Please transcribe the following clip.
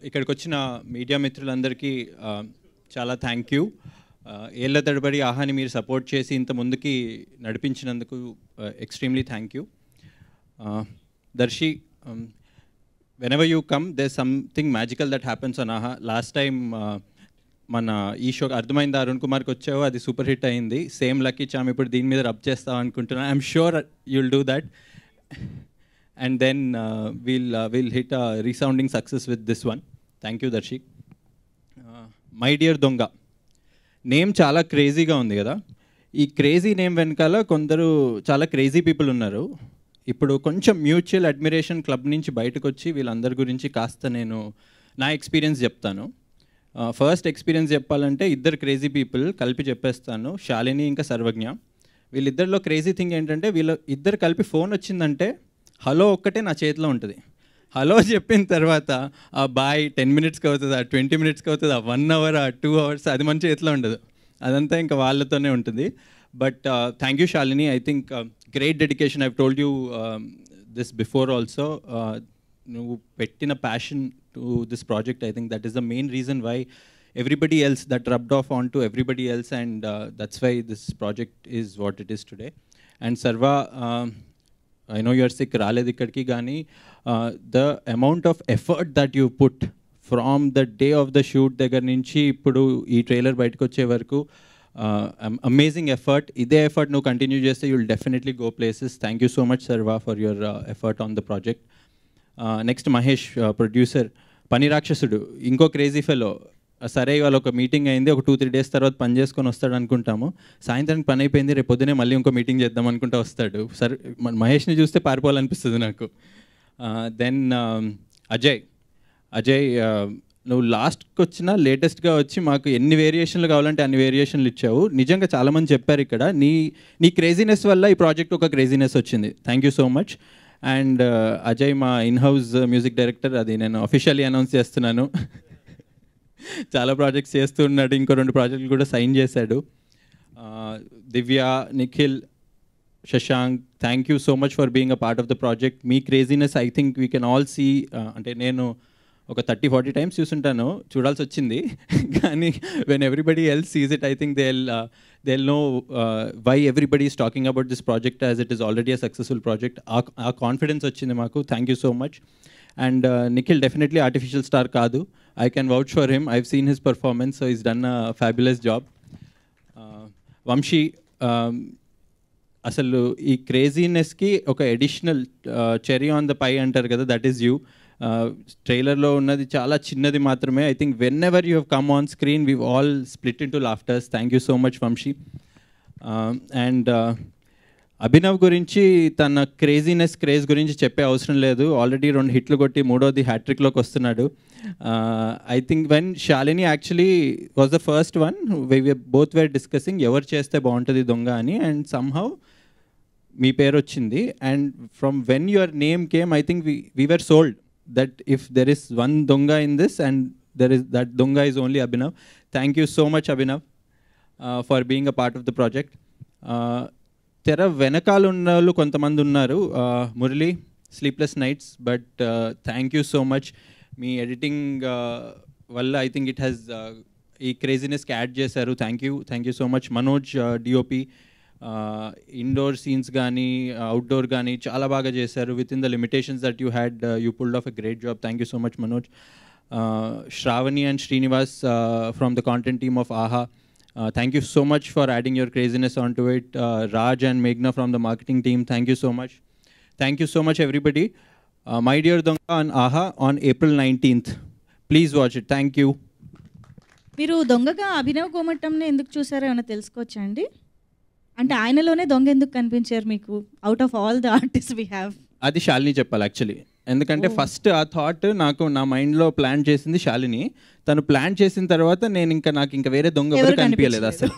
ఇక్కడికి వచ్చిన మీడియా మిత్రులందరికీ చాలా థ్యాంక్ యూ. ఏళ్ల తరబడి ఆహాని మీరు సపోర్ట్ చేసి ఇంత ముందుకి నడిపించినందుకు extremely thank you. Darshi, whenever you come, there's something magical that happens on AHA. Last time మన ఈ షో అర్థమైంది అరుణ్ కుమార్కి వచ్చావు, అది సూపర్ హిట్ అయింది. సేమ్ లక్కీ చామ్ ఇప్పుడు దీని మీద రబ్ చేస్తావు అనుకుంటున్నాను. I'm sure you'll do that and then we'll hit a resounding success with this one. Thank you, Darshi. My Dear Donga name చాలా క్రేజీగా ఉంది కదా. ఈ క్రేజీ నేమ్ వెనకాల కొందరు చాలా క్రేజీ పీపుల్ ఉన్నారు. ఇప్పుడు కొంచెం మ్యూచువల్ అడ్మిరేషన్ క్లబ్ నుంచి బయటకు వచ్చి వీళ్ళందరి గురించి కాస్త నేను నా ఎక్స్పీరియన్స్ చెప్తాను. ఫస్ట్ ఎక్స్పీరియన్స్ చెప్పాలంటే ఇద్దరు క్రేజీ పీపుల్ కలిపి చెప్పేస్తాను, శాలిని ఇంకా సర్వజ్ఞ. వీళ్ళిద్దరిలో క్రేజీ థింగ్ ఏంటంటే వీళ్ళ ఇద్దరు కలిపి ఫోన్ వచ్చిందంటే హలో ఒక్కటే నా చేతిలో ఉంటుంది. హలో చెప్పిన తర్వాత ఆ బాయ్ 10 మినిట్స్కి అవుతుంది, 20 మినిట్స్కి అవుతుంది, 1 అవర్, 2 అవర్స్, అది మన చేతిలో ఉండదు. అదంతా ఇంకా వాళ్ళతోనే ఉంటుంది. But thank you Shalini. I think great dedication. I've told you this before also. నువ్వు పెట్టిన passion to this project, I think that is the main reason why everybody else that rubbed off onto everybody else, and that's why this project is what it is today. And Sarva, I know you're sick, రాలేదు ఇక్కడికి, కానీ the amount of effort that you put from the day of the shoot దగ్గర నుంచి ఇప్పుడు ఈ trailer బయటకు వచ్చే వరకు, అమేజింగ్ ఎఫర్ట్. ఇదే ఎఫర్ట్ నువ్వు కంటిన్యూ చేస్తే you will definitely go places. Thank you so much Sarva for your effort on the project. Next Mahesh, producer. పని రాక్షసుడు ఇంకో క్రేజీ ఫెలో. సరే ఇవాళ ఒక మీటింగ్ అయింది, ఒక 2-3 డేస్ తర్వాత పని చేసుకొని వస్తాడు అనుకుంటాము. సాయంత్రానికి పని అయిపోయింది, రేపు పొద్దునే మళ్ళీ ఇంకో మీటింగ్ చేద్దాం అనుకుంటూ వస్తాడు. సరే మహేష్ని చూస్తే పారిపోవాలనిపిస్తుంది నాకు. దెన్ అజయ్, నువ్వు లాస్ట్కి వచ్చిన లేటెస్ట్గా వచ్చి మాకు ఎన్ని వేరియేషన్లు కావాలంటే అన్ని వేరియేషన్లు ఇచ్చావు. నిజంగా చాలామంది చెప్పారు ఇక్కడ నీ క్రేజీనెస్ వల్ల ఈ ప్రాజెక్ట్ ఒక క్రేజీనెస్ వచ్చింది. Thank you so much. And Ajay మా ఇన్హౌస్ మ్యూజిక్ డైరెక్టర్, అది నేను అఫీషియల్లీ అనౌన్స్ చేస్తున్నాను. చాలా ప్రాజెక్ట్స్ చేస్తూ ఉన్నాడు, ఇంకో 2 ప్రాజెక్టులు కూడా సైన్ చేశాడు. Divya, Nikhil, Shashank, thank you so much for being a part of the project. మీ craziness I think we can all see. అంటే నేను ఒక 30-40 టైమ్స్ చూసుంటాను, చూడాల్సి వచ్చింది. కానీ when everybody else sees it, I think they'll know why everybody is talking about this project as it is already a successful project. ఆ confidence వచ్చింది మాకు. Thank you so much. And Nikhil definitely artificial star kaadu. I can vouch for him. I've seen his performance, so he's done a fabulous job. Vamshi, asalu ee craziness ki oka additional cherry on the pie antaru kada, that is you. Trailer lo unnadi chaala chinnadi maatrame. I think whenever you have come on screen, we've all split into laughters. Thank you so much, Vamshi. And Abhinav గురించి తన craze గురించి చెప్పే అవసరం లేదు. Already 2 హిట్లు కొట్టి 3వది హ్యాట్రిక్లోకి వస్తున్నాడు. I think when Shalini actually was the first one, both wear discussing ఎవరు చేస్తే బాగుంటుంది దొంగ అని, అండ్ సమ్హౌ మీ పేరు వచ్చింది. And from when your name came, I think we were sold that if there is one దొంగ ఇన్ దిస్, అండ్ దట్ దొంగ is only Abhinav. Thank you so much Abhinav for being a part of the project. తెర వెనకాల ఉన్న వాళ్ళు కొంతమంది ఉన్నారు. Murali, sleepless nights, but thank you so much. Me editing వల్ల I think it has ఈ క్రేజీనెస్కి యాడ్ చేశారు. Thank you so much. Manoj, DOP, indoor scenes కానీ అవుట్డోర్ కానీ చాలా బాగా చేశారు. Within the limitations that you had, you pulled off a great job. Thank you so much Manoj. Shravani and Srinivas from the content team of Aha, thank you so much for adding your craziness onto it. Raj and Meghna from the marketing team, thank you so much. Thank you so much everybody. My Dear Donga on AHA on April 19th. Please watch it. Thank you. మీరు దొంగగా అభినవ్ కోమటంని ఎందుకు చూసారో ఏమైనా తెలుసుకోవచ్చా అండి? అంటే ఆయనలోనే దొంగ ఎందుకు కనిపించారు మీకు, out of all the artist we have? అది శాలిని చెప్పాలి యాక్చువల్లీ. ఎందుకంటే ఫస్ట్ ఆ థాట్ నాకు నా మైండ్లో ప్లాన్ చేసింది శాలిని. తను ప్లాన్ చేసిన తర్వాత నాకు ఇంకా వేరే దొంగ ఎవరు కనిపించలేదు అసలు.